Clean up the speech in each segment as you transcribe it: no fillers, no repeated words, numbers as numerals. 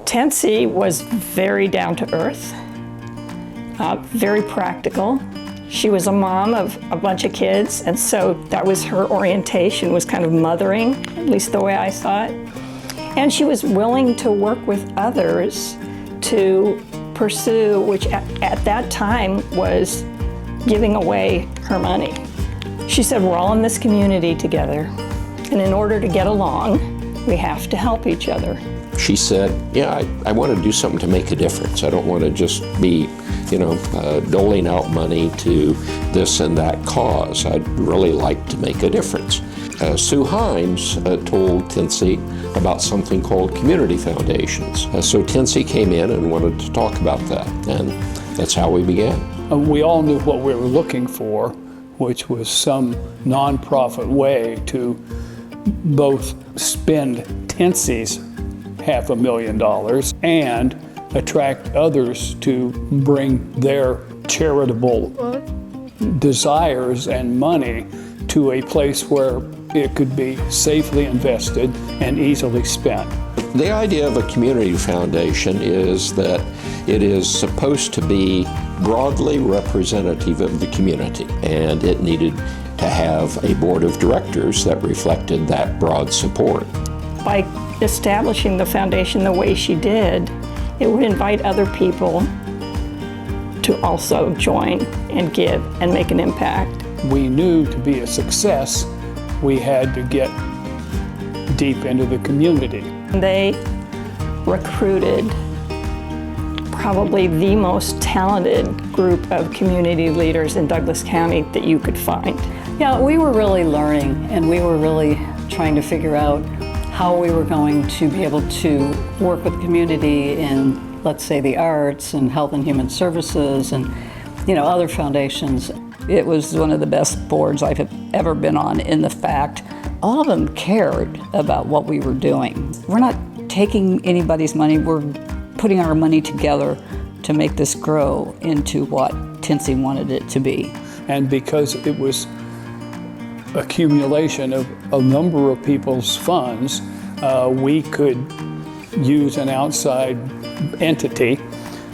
Tensie was very down to earth, very practical. She was a mom of a bunch of kids, and so that was her orientation, was kind of mothering, at least the way I saw it. And she was willing to work with others to pursue, which at that time was giving away her money. She said, we're all in this community together, and in order to get along, we have to help each other. She said, yeah, I want to do something to make a difference. I don't want to just be, doling out money to this and that cause. I'd really like to make a difference. Sue Himes told Tensie about something called community foundations. So Tensie came in and wanted to talk about that, and that's how we began. We all knew what we were looking for, which was some nonprofit way to both spend Tensie's $500,000 and attract others to bring their charitable desires and money to a place where it could be safely invested and easily spent. The idea of a community foundation is that it is supposed to be broadly representative of the community, and it needed to have a board of directors that reflected that broad support. By establishing the foundation the way she did, it would invite other people to also join and give and make an impact. We knew to be a success, we had to get deep into the community. They recruited probably the most talented group of community leaders in Douglas County that you could find. Yeah, we were really learning, and we were really trying to figure out how we were going to be able to work with the community in, let's say, the arts and health and human services and, other foundations. It was one of the best boards I've ever been on in the fact all of them cared about what we were doing. We're not taking anybody's money, we're putting our money together to make this grow into what Tensie wanted it to be. And because it was accumulation of a number of people's funds, we could use an outside entity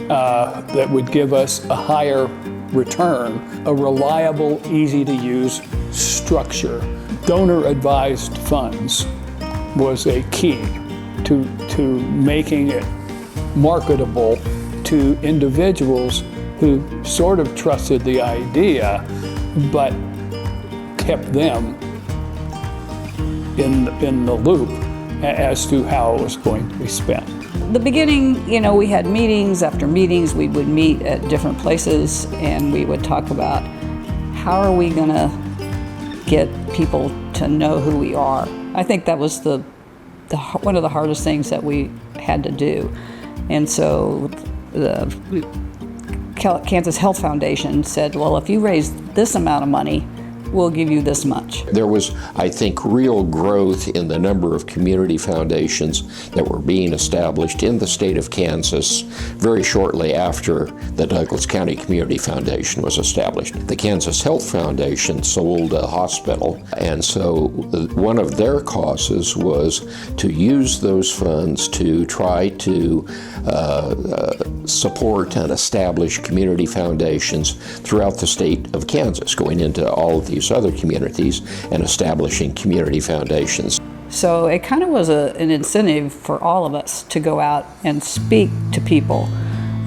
that would give us a higher return, a reliable, easy-to-use structure. Donor-advised funds was a key to making it marketable to individuals who sort of trusted the idea, but kept them in the loop as to how it was going to be spent. The beginning, we had meetings after meetings. We would meet at different places and we would talk about how are we going to get people to know who we are. I think that was one of the hardest things that we had to do. And so the Kansas Health Foundation said, well, if you raise this amount of money, we'll give you this much. There was, I think, real growth in the number of community foundations that were being established in the state of Kansas very shortly after the Douglas County Community Foundation was established. The Kansas Health Foundation sold a hospital, and so one of their causes was to use those funds to try to support and establish community foundations throughout the state of Kansas, going into all of these other communities and establishing community foundations. So it kind of was an incentive for all of us to go out and speak to people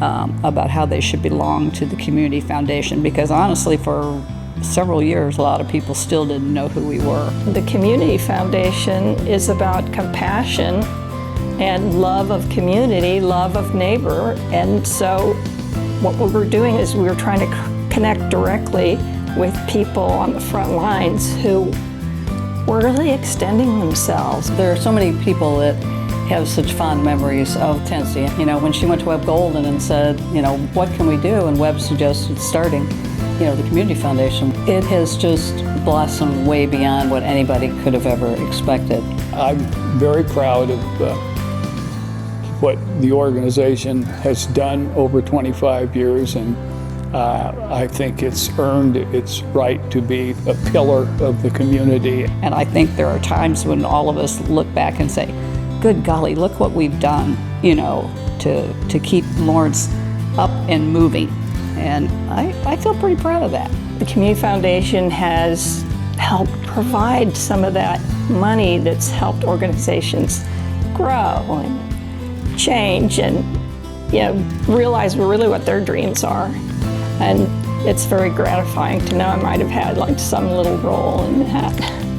about how they should belong to the community foundation, because honestly for several years a lot of people still didn't know who we were. The community foundation is about compassion and love of community, love of neighbor, and so what we were doing is we were trying to connect directly with people on the front lines who were really extending themselves. There are so many people that have such fond memories of Tensie. When she went to Webb Golden and said, what can we do? And Webb suggested starting, the Community Foundation. It has just blossomed way beyond what anybody could have ever expected. I'm very proud of what the organization has done over 25 years, and I think it's earned its right to be a pillar of the community. And I think there are times when all of us look back and say, good golly, look what we've done. you know, to keep Lawrence up and moving. And I feel pretty proud of that. The Community Foundation has helped provide some of that money that's helped organizations grow and change and, you know, realize really what their dreams are. And it's very gratifying to know I might have had like some little role in that.